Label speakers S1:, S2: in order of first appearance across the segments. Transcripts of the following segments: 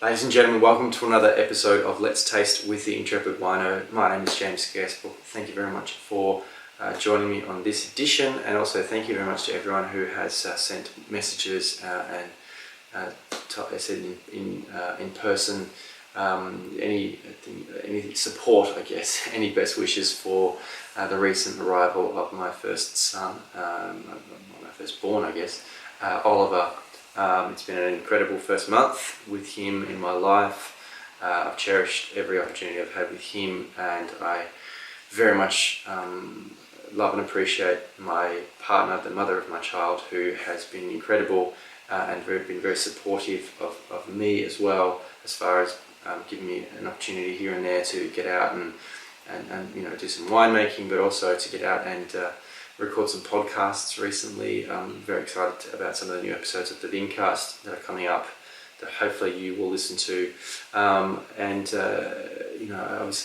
S1: Ladies and gentlemen, welcome to another episode of Let's Taste with the Intrepid Wino. My name is James Gaspel. Thank you very much for joining me on this edition, and also thank you very much to everyone who has sent messages and said in person any support, I guess, any best wishes for the recent arrival of my first son, my firstborn, I guess, Oliver. It's been an incredible first month with him in my life. I've cherished every opportunity I've had with him, and I very much love and appreciate my partner, the mother of my child, who has been incredible and been very supportive of me as well, as far as giving me an opportunity here and there to get out and do some winemaking, but also to get out and record some podcasts recently. I'm very excited about some of the new episodes of the Vincast that are coming up that hopefully you will listen to. Obviously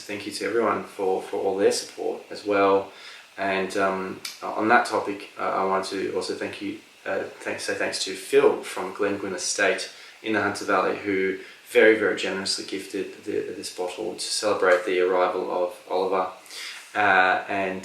S1: thank you to everyone for all their support as well. And on that topic, I want to also say thanks to Phil from Glenguin Estate in the Hunter Valley, who very, very generously gifted this bottle to celebrate the arrival of Oliver. I'm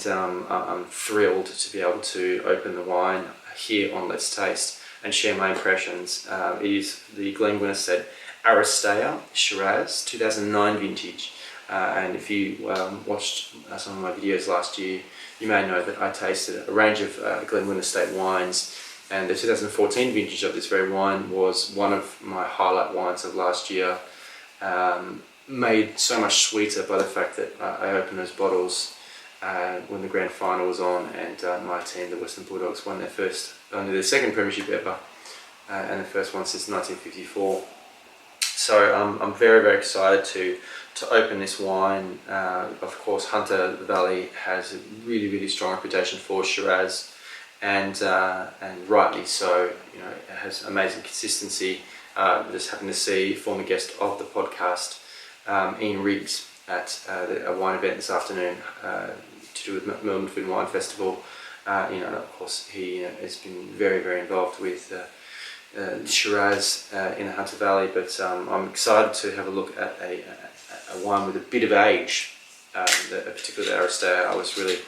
S1: thrilled to be able to open the wine here on Let's Taste and share my impressions. It is the Glenguin Estate Aristea Shiraz 2009 vintage. And if you watched some of my videos last year, you may know that I tasted a range of Glenguin Estate wines, and the 2014 vintage of this very wine was one of my highlight wines of last year, made so much sweeter by the fact that I opened those bottles when the grand final was on, and my team, the Western Bulldogs, won their second premiership ever, and the first one since 1954. So I'm very, very excited to open this wine. Of course, Hunter Valley has a really, really strong reputation for Shiraz, and rightly so. You know, it has amazing consistency. Just happened to see former guest of the podcast, Ian Riggs, at a wine event this afternoon to do with Melbourne Food and Wine Festival. Of course, he has been very, very involved with Shiraz in the Hunter Valley, but I'm excited to have a look at a wine with a bit of age, particularly the Aristea. I was really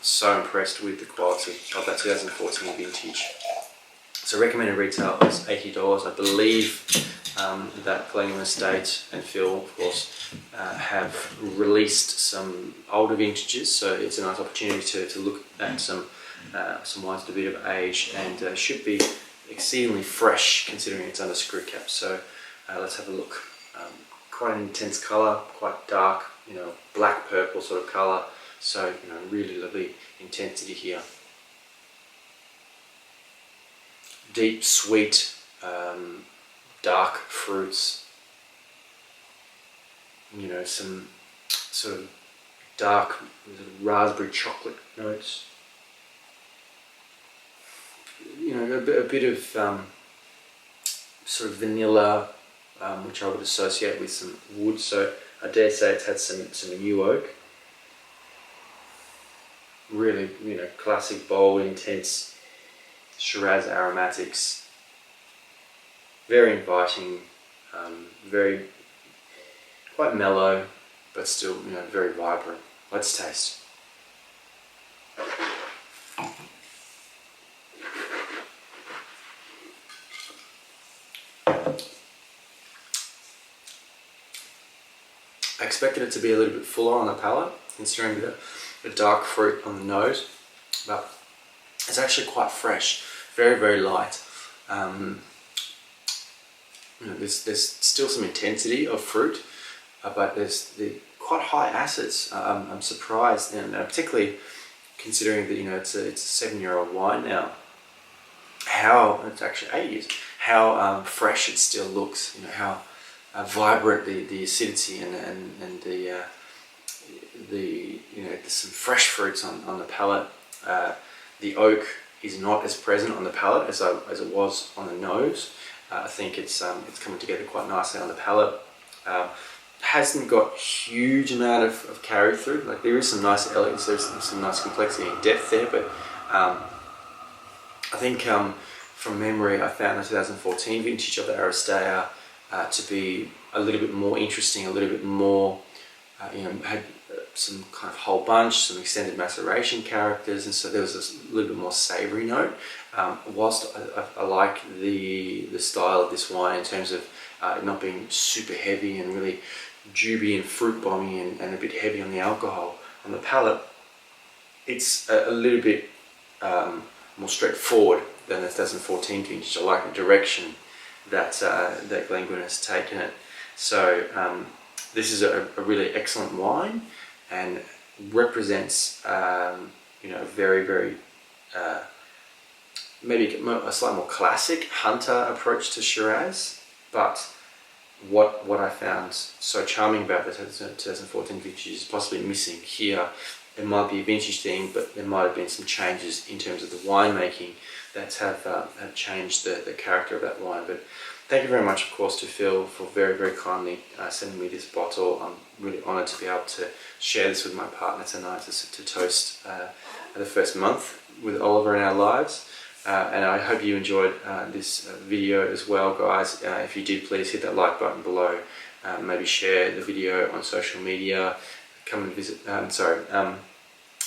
S1: so impressed with the quality of that 2014 vintage. So recommended retail is $80. I believe that Glenguin Estate and Phil, of course, have released some older vintages, so it's a nice opportunity to look at some wines with a bit of age, and should be exceedingly fresh considering it's under screw cap. So let's have a look. Quite an intense colour, quite dark, black purple sort of colour. So really lovely intensity here. Deep, sweet, dark fruits. Some sort of dark raspberry chocolate notes. A bit of sort of vanilla, which I would associate with some wood. So I dare say it's had some yew oak. Really, classic, bold, intense Shiraz aromatics. Very inviting, very quite mellow, but still, very vibrant. Let's taste. I expected it to be a little bit fuller on the palate, considering the dark fruit on the nose, but it's actually quite fresh, very, very light. There's still some intensity of fruit, but there's the quite high acids. I'm surprised, and particularly considering that it's a 7-year-old wine now. It's actually 8 years. How fresh it still looks. How vibrant the acidity and there's some fresh fruits on the palate. The oak is not as present on the palate as it was on the nose. I think it's coming together quite nicely on the palate. Hasn't got huge amount of carry through. Like, there is some nice elegance, there's some nice complexity and depth there, but I think from memory I found the 2014 vintage of the Aristea to be a little bit more interesting, a little bit more, had some kind of whole bunch, some extended maceration characters, and so there was a little bit more savoury note. Whilst I like the style of this wine in terms of not being super heavy and really juby and fruit bomby and a bit heavy on the alcohol on the palate, it's a little bit more straightforward than the 2014 vintage. I like the direction that Glenguin has taken it. So this is a really excellent wine and represents a very, very maybe a slightly more classic hunter approach to Shiraz, but what I found so charming about the 2014 vintage is possibly missing here. It might be a vintage thing, but there might have been some changes in terms of the winemaking that have changed the character of that wine. But thank you very much, of course, to Phil for very, very kindly sending me this bottle. I'm really honoured to be able to share this with my partner tonight to toast the first month with Oliver in our lives. And I hope you enjoyed this video as well, guys. If you did, please hit that like button below. Maybe share the video on social media. Come and visit.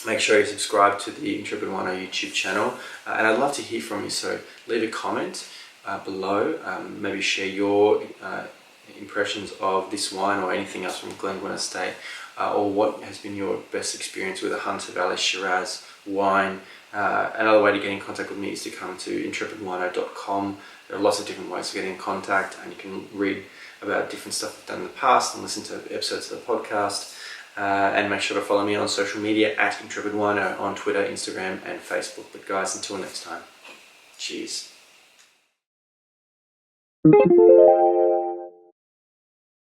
S1: Make sure you subscribe to the Intrepid Wino YouTube channel. And I'd love to hear from you. So leave a comment below. Maybe share your impressions of this wine or anything else from Glenguin Estate, or what has been your best experience with a Hunter Valley Shiraz wine. Another way to get in contact with me is to come to intrepidwino.com. There are lots of different ways to get in contact, and you can read about different stuff I've done in the past and listen to episodes of the podcast. And make sure to follow me on social media at Intrepid Wino on Twitter, Instagram and Facebook. But guys, until next time, cheers.